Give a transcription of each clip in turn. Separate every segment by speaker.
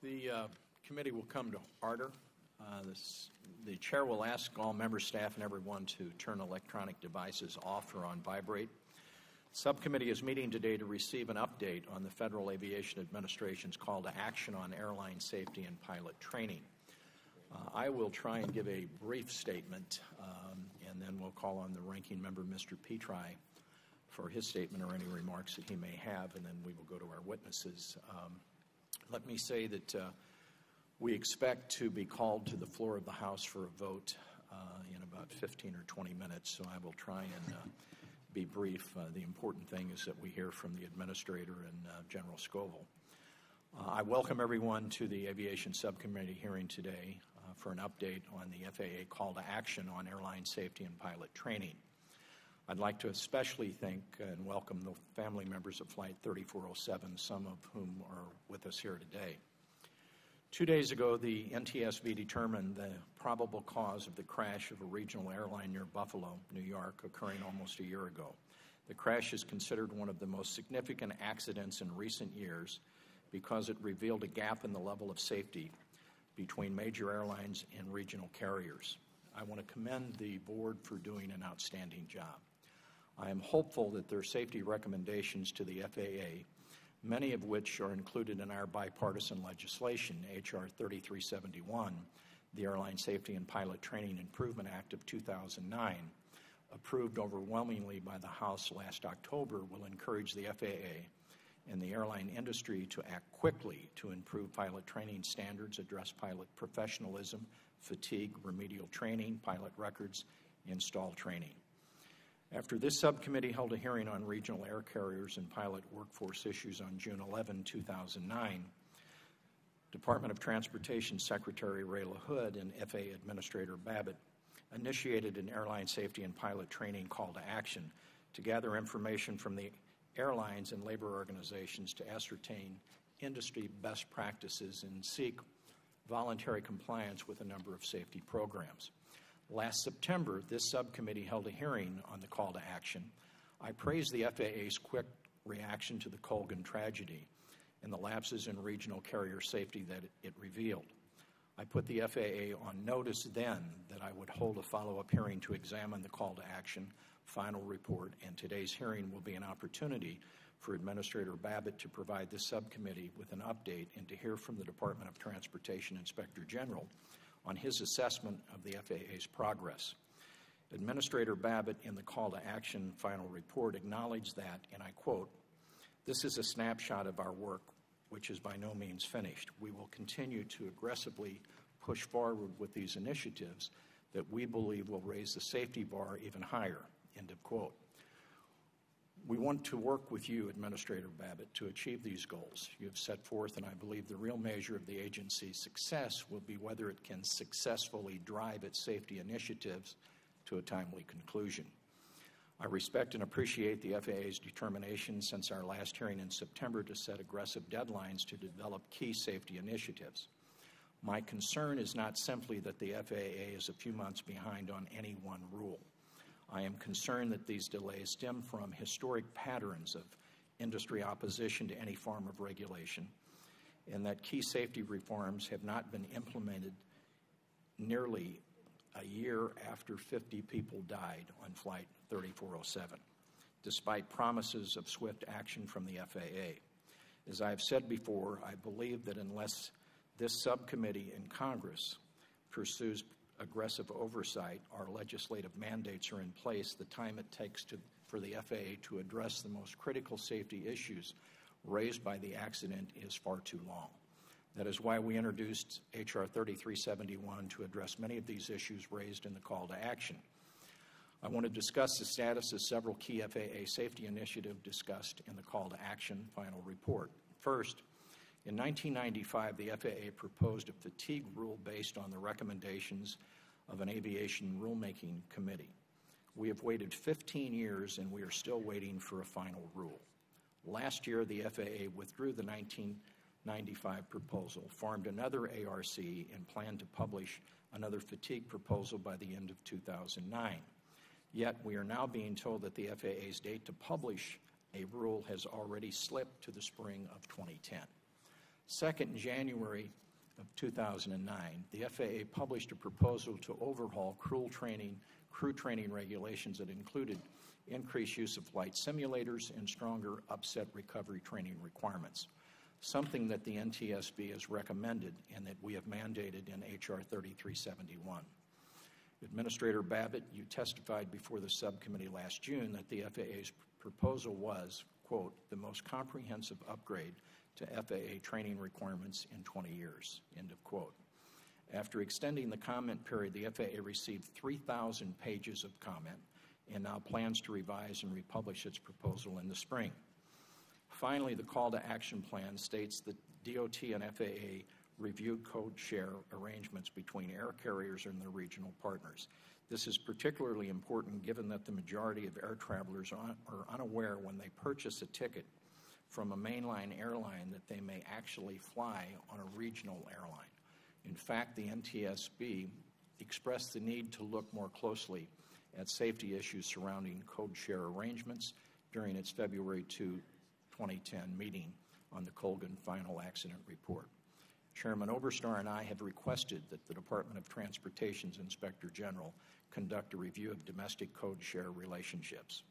Speaker 1: The committee will come to order. The chair will ask all member staff and everyone to turn electronic devices off or on vibrate. The subcommittee is meeting today to receive an update on the Federal Aviation Administration's call to action on airline safety and pilot training. I will try and give a brief statement, and then we'll call on the ranking member, Mr. Petri, for his statement or any remarks that he may have, and then we will go to our witnesses. Let me say that we expect to be called to the floor of the House for a vote in about 15 or 20 minutes, so I will try and be brief. The important thing is that we hear from the Administrator and General Scovel. I welcome everyone to the Aviation Subcommittee hearing today for an update on the FAA call to action on airline safety and pilot training. I'd like to especially thank and welcome the family members of Flight 3407, some of whom are with us here today. 2 days ago, the NTSB determined the probable cause of the crash of a regional airline near Buffalo, New York, occurring almost a year ago. The crash is considered one of the most significant accidents in recent years because it revealed a gap in the level of safety between major airlines and regional carriers. I want to commend the board for doing an outstanding job. I am hopeful that their safety recommendations to the FAA, many of which are included in our bipartisan legislation, H.R. 3371, the Airline Safety and Pilot Training Improvement Act of 2009, approved overwhelmingly by the House last October, will encourage the FAA and the airline industry to act quickly to improve pilot training standards, address pilot professionalism, fatigue, remedial training, pilot records, and stall training. After this subcommittee held a hearing on regional air carriers and pilot workforce issues on June 11, 2009, Department of Transportation Secretary Ray LaHood and FAA Administrator Babbitt initiated an airline safety and pilot training call to action to gather information from the airlines and labor organizations to ascertain industry best practices and seek voluntary compliance with a number of safety programs. Last September, this subcommittee held a hearing on the call to action. I praised the FAA's quick reaction to the Colgan tragedy and the lapses in regional carrier safety that it revealed. I put the FAA on notice then that I would hold a follow-up hearing to examine the call to action, final report, and today's hearing will be an opportunity for Administrator Babbitt to provide this subcommittee with an update and to hear from the Department of Transportation Inspector General on his assessment of the FAA's progress. Administrator Babbitt, in the call to action final report, acknowledged that, and I quote, "This is a snapshot of our work, which is by no means finished. We will continue to aggressively push forward with these initiatives that we believe will raise the safety bar even higher," end of quote. We want to work with you, Administrator Babbitt, to achieve these goals you have set forth, and I believe the real measure of the agency's success will be whether it can successfully drive its safety initiatives to a timely conclusion. I respect and appreciate the FAA's determination since our last hearing in September to set aggressive deadlines to develop key safety initiatives. My concern is not simply that the FAA is a few months behind on any one rule. I am concerned that these delays stem from historic patterns of industry opposition to any form of regulation, and that key safety reforms have not been implemented nearly a year after 50 people died on Flight 3407, despite promises of swift action from the FAA. As I have said before, I believe that unless this subcommittee in Congress pursues aggressive oversight, our legislative mandates are in place, the time it takes for the FAA to address the most critical safety issues raised by the accident is far too long. That is why we introduced H.R. 3371 to address many of these issues raised in the call to action. I want to discuss the status of several key FAA safety initiatives discussed in the call to action final report. First, in 1995, the FAA proposed a fatigue rule based on the recommendations of an aviation rulemaking committee. We have waited 15 years and we are still waiting for a final rule. Last year, the FAA withdrew the 1995 proposal, formed another ARC, and planned to publish another fatigue proposal by the end of 2009. Yet, we are now being told that the FAA's date to publish a rule has already slipped to the spring of 2010. Second, in January of 2009, the FAA published a proposal to overhaul crew training regulations that included increased use of flight simulators and stronger upset recovery training requirements, something that the NTSB has recommended and that we have mandated in H.R. 3371. Administrator Babbitt, you testified before the subcommittee last June that the FAA's proposal was, quote, the most comprehensive upgrade to FAA training requirements in 20 years, end of quote. After extending the comment period, the FAA received 3,000 pages of comment and now plans to revise and republish its proposal in the spring. Finally, the call to action plan states that DOT and FAA reviewed code share arrangements between air carriers and their regional partners. This is particularly important given that the majority of air travelers are unaware when they purchase a ticket from a mainline airline that they may actually fly on a regional airline. In fact, the NTSB expressed the need to look more closely at safety issues surrounding code share arrangements during its February 2, 2010 meeting on the Colgan Final Accident Report. Chairman Oberstar and I have requested that the Department of Transportation's Inspector General conduct a review of domestic code share relationships.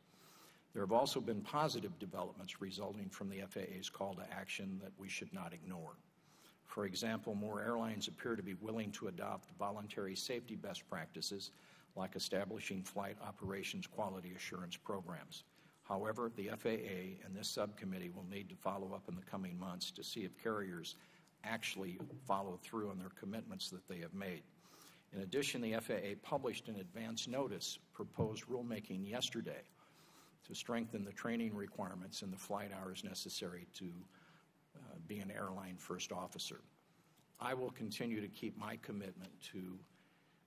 Speaker 1: There have also been positive developments resulting from the FAA's call to action that we should not ignore. For example, more airlines appear to be willing to adopt voluntary safety best practices like establishing flight operations quality assurance programs. However, the FAA and this subcommittee will need to follow up in the coming months to see if carriers actually follow through on their commitments that they have made. In addition, the FAA published an advance notice proposed rulemaking yesterday to strengthen the training requirements and the flight hours necessary to be an airline first officer. I will continue to keep my commitment to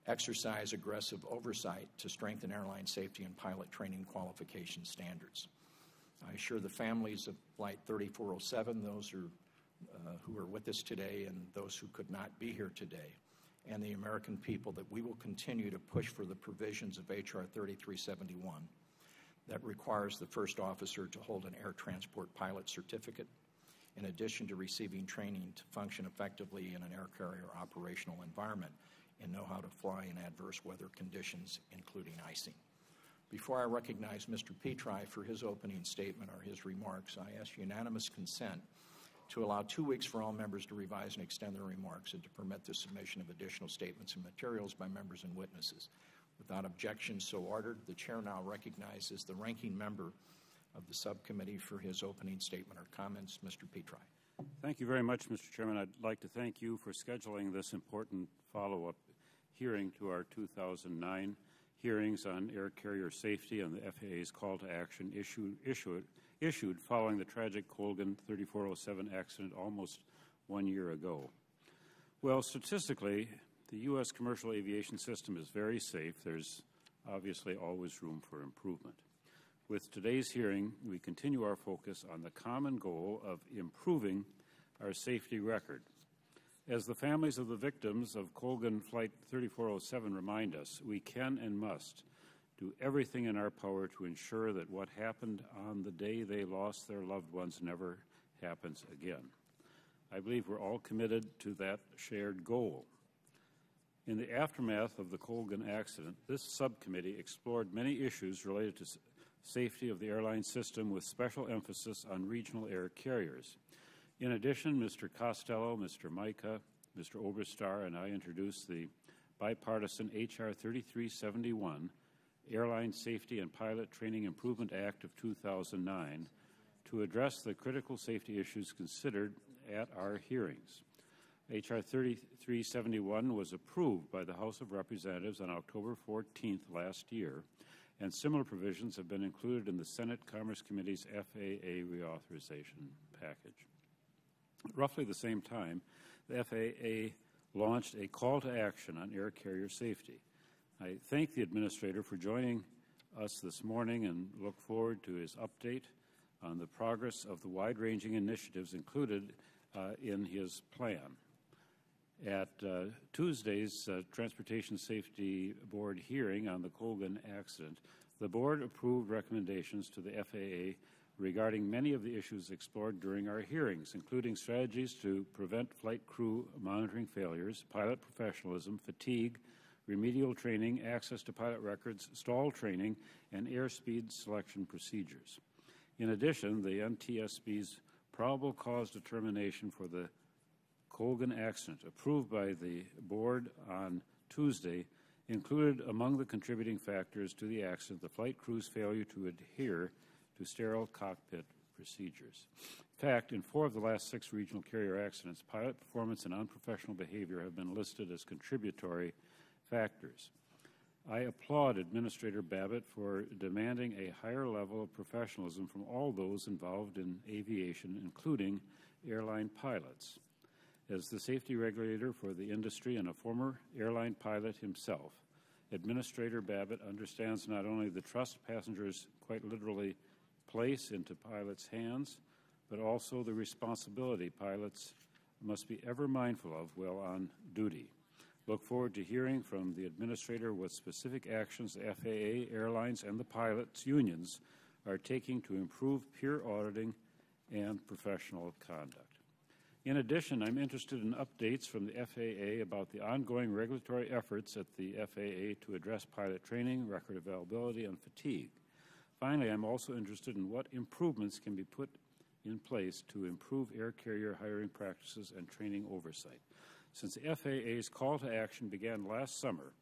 Speaker 1: exercise aggressive oversight to strengthen airline safety and pilot training qualification standards. I assure the families of Flight 3407, those who are with us today and those who could not be here today, and the American people that we will continue to push for the provisions of H.R. 3371 that requires the first officer to hold an air transport pilot certificate, in addition to receiving training to function effectively in an air carrier operational environment and know how to fly in adverse weather conditions, including icing. Before I recognize Mr. Petri for his opening statement or his remarks, I ask unanimous consent to allow 2 weeks for all members to revise and extend their remarks and to permit the submission of additional statements and materials by members and witnesses. Without objection so ordered, the Chair now recognizes the ranking member of the subcommittee for his opening statement or comments, Mr. Petri.
Speaker 2: Thank you very much, Mr. Chairman. I'd like to thank you for scheduling this important follow-up hearing to our 2009 hearings on air carrier safety and the FAA's call to action issued following the tragic Colgan 3407 accident almost 1 year ago. Well, statistically, the U.S. commercial aviation system is very safe. There's obviously always room for improvement. With today's hearing, we continue our focus on the common goal of improving our safety record. As the families of the victims of Colgan Flight 3407 remind us, we can and must do everything in our power to ensure that what happened on the day they lost their loved ones never happens again. I believe we're all committed to that shared goal. In the aftermath of the Colgan accident, this subcommittee explored many issues related to safety of the airline system with special emphasis on regional air carriers. In addition, Mr. Costello, Mr. Micah, Mr. Oberstar, and I introduced the bipartisan H.R. 3371, Airline Safety and Pilot Training Improvement Act of 2009, to address the critical safety issues considered at our hearings. H.R. 3371 was approved by the House of Representatives on October 14th last year, and similar provisions have been included in the Senate Commerce Committee's FAA reauthorization package. At roughly the same time, the FAA launched a call to action on air carrier safety. I thank the Administrator for joining us this morning and look forward to his update on the progress of the wide-ranging initiatives included in his plan. At Tuesday's Transportation Safety Board hearing on the Colgan accident, the Board approved recommendations to the FAA regarding many of the issues explored during our hearings, including strategies to prevent flight crew monitoring failures, pilot professionalism, fatigue, remedial training, access to pilot records, stall training, and airspeed selection procedures. In addition, the NTSB's probable cause determination for the Colgan accident, approved by the board on Tuesday, included among the contributing factors to the accident the flight crew's failure to adhere to sterile cockpit procedures. In fact, in 4 of the last 6 regional carrier accidents, pilot performance and unprofessional behavior have been listed as contributory factors. I applaud Administrator Babbitt for demanding a higher level of professionalism from all those involved in aviation, including airline pilots. As the safety regulator for the industry and a former airline pilot himself, Administrator Babbitt understands not only the trust passengers quite literally place into pilots' hands, but also the responsibility pilots must be ever mindful of while on duty. Look forward to hearing from the Administrator what specific actions the FAA, airlines, and the pilots' unions are taking to improve peer auditing and professional conduct. In addition, I'm interested in updates from the FAA about the ongoing regulatory efforts at the FAA to address pilot training, record availability, and fatigue. Finally, I'm also interested in what improvements can be put in place to improve air carrier hiring practices and training oversight. Since the FAA's call to action began last summer,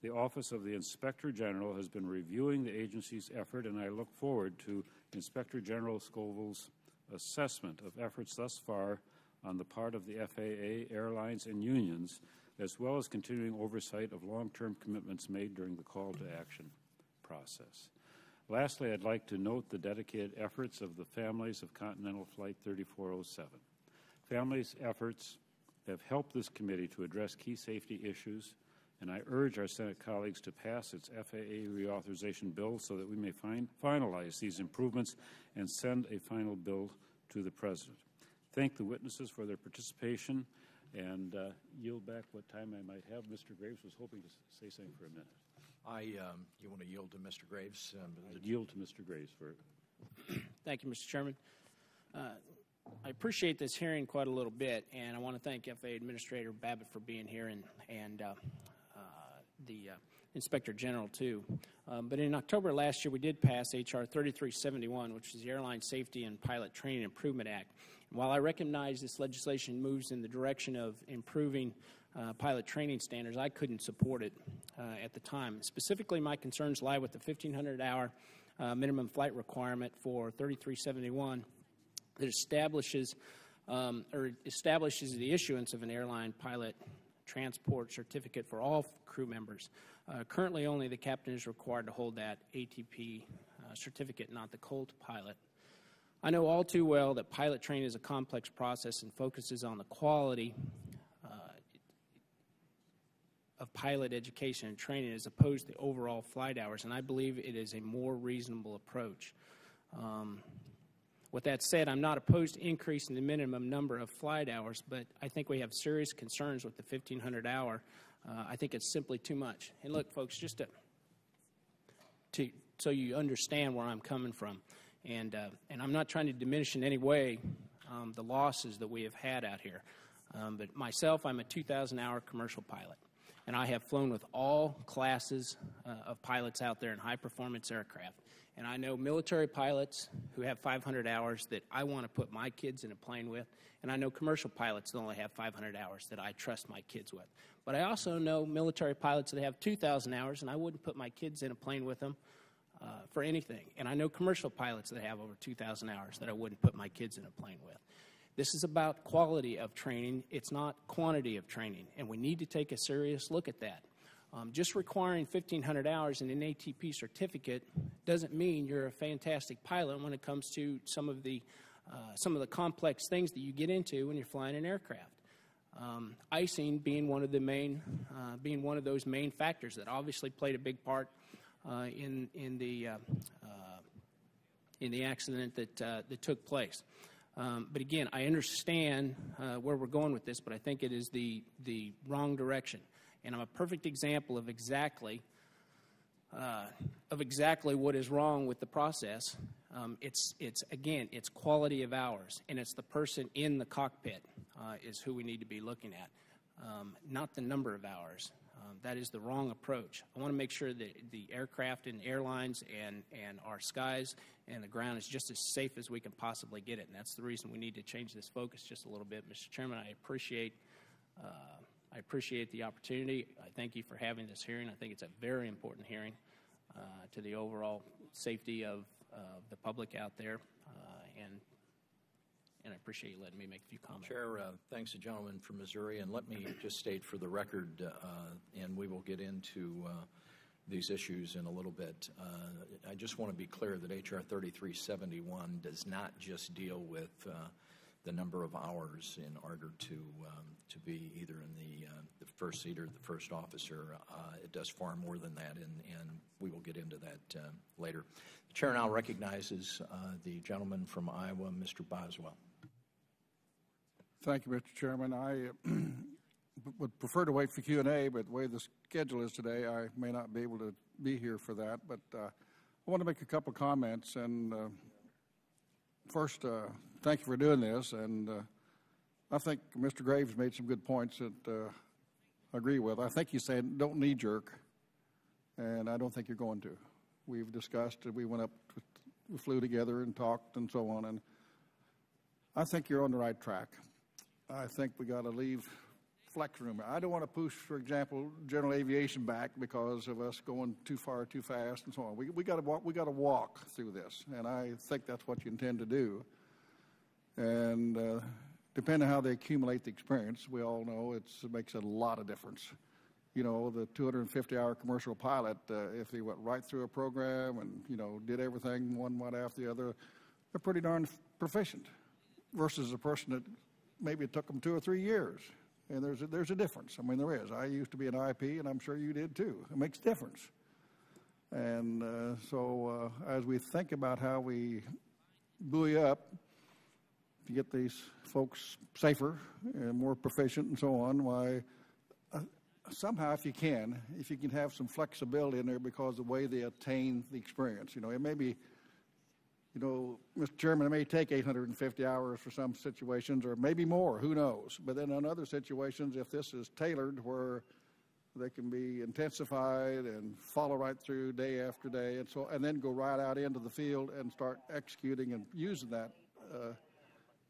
Speaker 2: the Office of the Inspector General has been reviewing the agency's effort, and I look forward to Inspector General Scovel's assessment of efforts thus far on the part of the FAA, airlines, and unions, as well as continuing oversight of long-term commitments made during the call to action process. Lastly, I'd like to note the dedicated efforts of the families of Continental Flight 3407. Families' efforts have helped this committee to address key safety issues, and I urge our Senate colleagues to pass its FAA reauthorization bill so that we may finalize these improvements and send a final bill to the President. Thank the witnesses for their participation and yield back what time I might have. Mr. Graves was hoping to say something for a minute.
Speaker 1: You want to yield to Mr. Graves?
Speaker 2: Yield to Mr. Graves for.
Speaker 3: Thank you, Mr. Chairman. I appreciate this hearing quite a little bit, and I want to thank FAA Administrator Babbitt for being here and the Inspector General, too. But in October last year, we did pass H.R. 3371, which is the Airline Safety and Pilot Training Improvement Act. And while I recognize this legislation moves in the direction of improving pilot training standards, I couldn't support it at the time. Specifically, my concerns lie with the 1,500-hour minimum flight requirement for 3371 that establishes the issuance of an airline pilot transport certificate for all crew members. Currently, only the captain is required to hold that ATP certificate, not the Colt pilot. I know all too well that pilot training is a complex process and focuses on the quality of pilot education and training as opposed to overall flight hours, and I believe it is a more reasonable approach. With that said, I'm not opposed to increasing the minimum number of flight hours, but I think we have serious concerns with the 1,500-hour. I think it's simply too much. And look, folks, just so you understand where I'm coming from, and I'm not trying to diminish in any way the losses that we have had out here. But myself, I'm a 2,000-hour commercial pilot, and I have flown with all classes of pilots out there in high-performance aircraft. And I know military pilots who have 500 hours that I want to put my kids in a plane with, and I know commercial pilots that only have 500 hours that I trust my kids with. But I also know military pilots that have 2,000 hours, and I wouldn't put my kids in a plane with them for anything. And I know commercial pilots that have over 2,000 hours that I wouldn't put my kids in a plane with. This is about quality of training. It's not quantity of training, and we need to take a serious look at that. Just requiring 1,500 hours in an ATP certificate doesn't mean you're a fantastic pilot when it comes to some of the complex things that you get into when you're flying an aircraft. Icing being one of those main factors that obviously played a big part in the accident that took place. But again, I understand where we're going with this, but I think it is the wrong direction. And I'm a perfect example of exactly what is wrong with the process. It's again, it's quality of hours, and it's the person in the cockpit is who we need to be looking at, not the number of hours. That is the wrong approach. I want to make sure that the aircraft and airlines and our skies and the ground is just as safe as we can possibly get it, and that's the reason we need to change this focus just a little bit. Mr. Chairman, I appreciate the opportunity. I thank you for having this hearing. I think it's a very important hearing to the overall safety of the public out there, and I appreciate you letting me make a few comments.
Speaker 1: Chair, thanks, the gentleman from Missouri, and let me just state for the record, and we will get into these issues in a little bit. I just want to be clear that H.R. 3371 does not just deal with the number of hours in order to be either in the first seat or the first officer. It does far more than that, and we will get into that later. The chair now recognizes the gentleman from Iowa, Mr. Boswell.
Speaker 4: Thank you, Mr. Chairman. I would prefer to wait for Q&A, but the way the schedule is today, I may not be able to be here for that. But I want to make a couple comments. And first, thank you for doing this. And I think Mr. Graves made some good points that I agree with. I think you said don't knee-jerk, and I don't think you're going to. We've discussed it. We went up, we flew together and talked and so on. And I think you're on the right track. I think we got to leave flex room. I don't want to push, for example, general aviation back because of us going too far, too fast, and so on. We got to walk. We got to walk through this, and I think that's what you intend to do. And depending on how they accumulate the experience, we all know it makes a lot of difference. You know, the 250-hour commercial pilot, if he went right through a program and did everything one right after the other, they're pretty darn proficient. Versus a person that maybe it took them 2 or 3 years. And there's a difference. I mean, there is. I used to be an IP, and I'm sure you did too. It makes a difference. And so as we think about how we buoy up to get these folks safer and more proficient and so on, why somehow if you can have some flexibility in there because of the way they attain the experience. It may be, Mr. Chairman, it may take 850 hours for some situations, or maybe more, who knows. But then in other situations, if this is tailored where they can be intensified and follow right through day after day, and then go right out into the field and start executing and using that,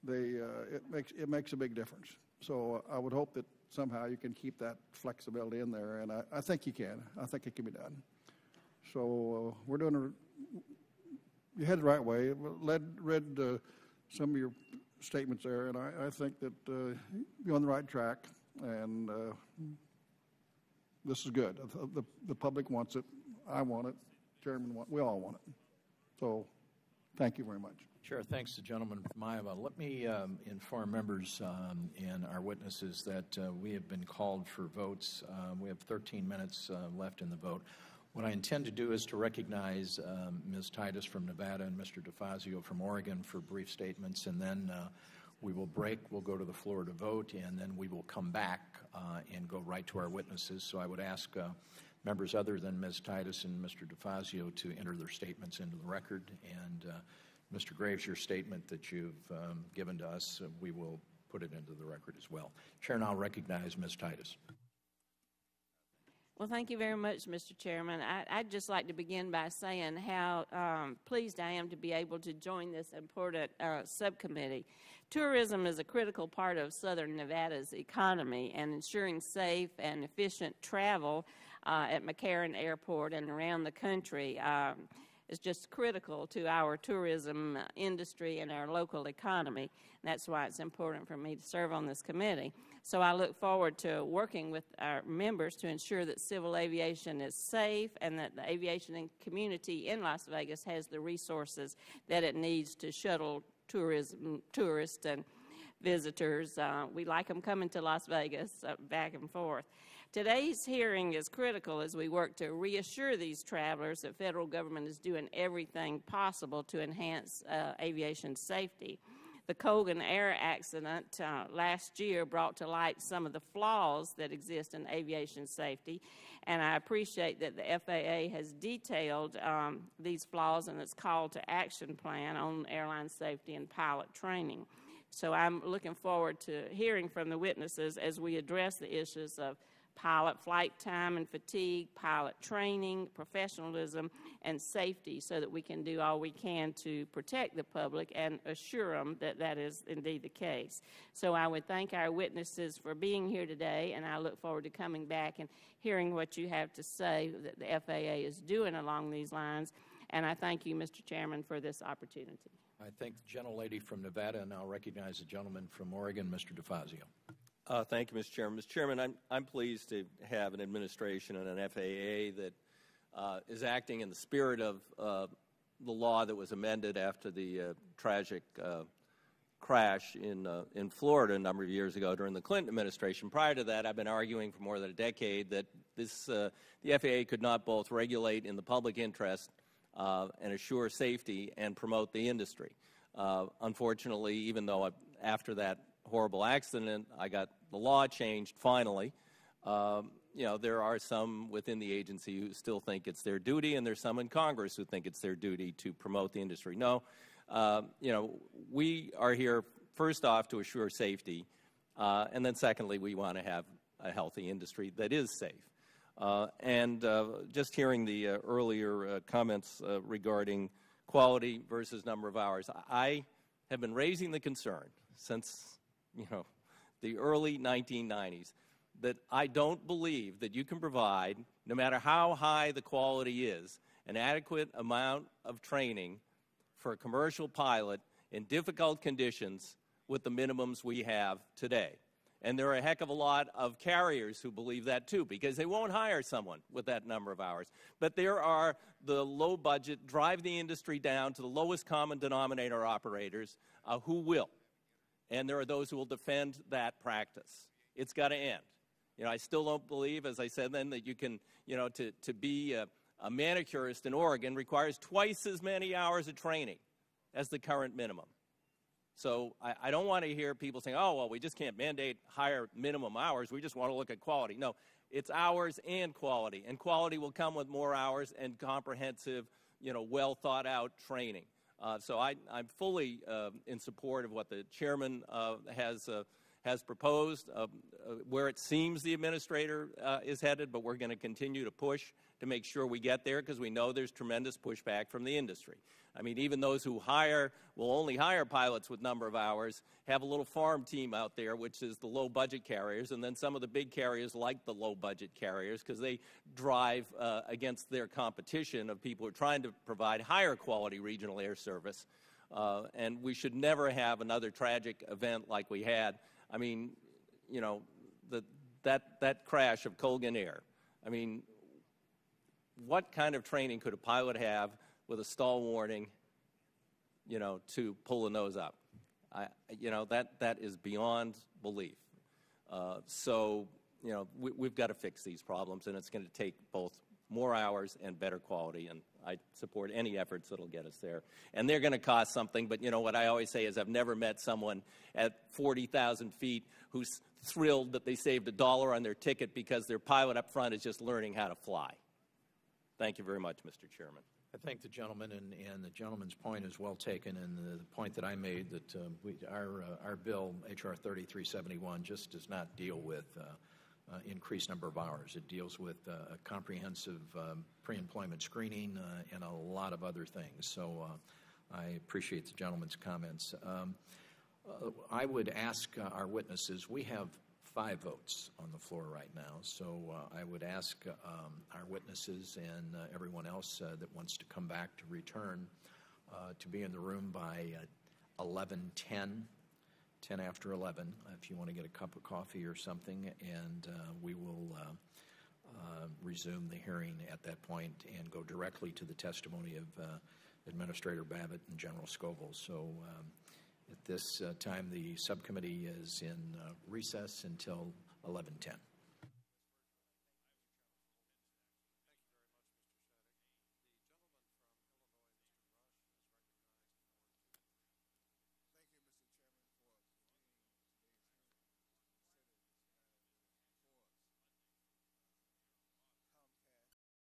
Speaker 4: it makes a big difference. So I would hope that somehow you can keep that flexibility in there, and I think you can. I think it can be done. So we're doing you head the right way. Read some of your statements there, and I think that you're on the right track, and this is good. The public wants it. I want it. Chairman wants it. We all want it. So thank you very much.
Speaker 1: Sure. Thanks to the gentleman from Iowa. Let me inform members and our witnesses that we have been called for votes. We have 13 minutes left in the vote. What I intend to do is to recognize Ms. Titus from Nevada and Mr. DeFazio from Oregon for brief statements, and then we will break. We'll go to the floor to vote, and then we will come back and go right to our witnesses. So I would ask members other than Ms. Titus and Mr. DeFazio to enter their statements into the record. And Mr. Graves, your statement that you've given to us, we will put it into the record as well. Chair now recognize Ms. Titus.
Speaker 5: Well, thank you very much, Mr. Chairman. I'd just like to begin by saying how pleased I am to be able to join this important subcommittee. Tourism is a critical part of Southern Nevada's economy, and ensuring safe and efficient travel at McCarran Airport and around the country is just critical to our tourism industry and our local economy. And that's why it's important for me to serve on this committee. So I look forward to working with our members to ensure that civil aviation is safe and that the aviation community in Las Vegas has the resources that it needs to shuttle tourists and visitors. We like them coming to Las Vegas back and forth. Today's hearing is critical as we work to reassure these travelers that federal government is doing everything possible to enhance aviation safety. The Colgan Air accident last year brought to light some of the flaws that exist in aviation safety, and I appreciate that the FAA has detailed these flaws in its call to action plan on airline safety and pilot training. So I'm looking forward to hearing from the witnesses as we address the issues of pilot flight time and fatigue, pilot training, professionalism, and safety, so that we can do all we can to protect the public and assure them that that is indeed the case. So I would thank our witnesses for being here today, and I look forward to coming back and hearing what you have to say that the FAA is doing along these lines. And I thank you, Mr. Chairman, for this opportunity.
Speaker 1: I thank the gentlelady from Nevada, and I'll recognize the gentleman from Oregon, Mr. DeFazio.
Speaker 6: Thank you, Mr. Chairman. Mr. Chairman, I'm pleased to have an administration and an FAA that is acting in the spirit of the law that was amended after the tragic crash in Florida a number of years ago during the Clinton administration. Prior to that, I've been arguing for more than a decade that the FAA could not both regulate in the public interest and assure safety and promote the industry. Unfortunately, even though after that horrible accident, I got the law changed finally. There are some within the agency who still think it's their duty, and there's some in Congress who think it's their duty to promote the industry. No, we are here first off to assure safety, and then secondly, we want to have a healthy industry that is safe. Just hearing the earlier comments regarding quality versus number of hours, I have been raising the concern since the early 1990s that I don't believe that you can provide, no matter how high the quality is, an adequate amount of training for a commercial pilot in difficult conditions with the minimums we have today. And there are a heck of a lot of carriers who believe that too, because they won't hire someone with that number of hours. But there are the low budget, drive the industry down to the lowest common denominator operators who will. And there are those who will defend that practice. It's got to end. I still don't believe, as I said then, that you can, to be a manicurist in Oregon requires twice as many hours of training as the current minimum. So I don't want to hear people saying, oh, well, we just can't mandate higher minimum hours. We just want to look at quality. No, it's hours and quality will come with more hours and comprehensive, well thought out training. So I'm fully in support of what the chairman has proposed, where it seems the administrator is headed, but we're going to continue to push to make sure we get there, because we know there's tremendous pushback from the industry. I mean, even those who will only hire pilots with number of hours, have a little farm team out there, which is the low-budget carriers, and then some of the big carriers like the low-budget carriers, because they drive against their competition of people who are trying to provide higher-quality regional air service. And we should never have another tragic event like we had. I mean, that crash of Colgan Air. I mean, what kind of training could a pilot have with a stall warning, to pull the nose up? That is beyond belief. We've got to fix these problems, and it's going to take both more hours and better quality, and I support any efforts that will get us there. And they're going to cost something, but what I always say is I've never met someone at 40,000 feet who's thrilled that they saved $1 on their ticket because their pilot up front is just learning how to fly. Thank you very much, Mr. Chairman.
Speaker 1: I thank the gentleman, and the gentleman's point is well taken, and the point that I made that our bill, H.R. 3371, just does not deal with increased number of hours. It deals with a comprehensive pre-employment screening and a lot of other things. So I appreciate the gentleman's comments. I would ask our witnesses, we have 5 votes on the floor right now, so I would ask our witnesses and everyone else that wants to come back to return to be in the room by 11:10, 10 after 11, if you want to get a cup of coffee or something, and we will resume the hearing at that point and go directly to the testimony of Administrator Babbitt and General Scovel. So at this time, the subcommittee is in recess until 11:10.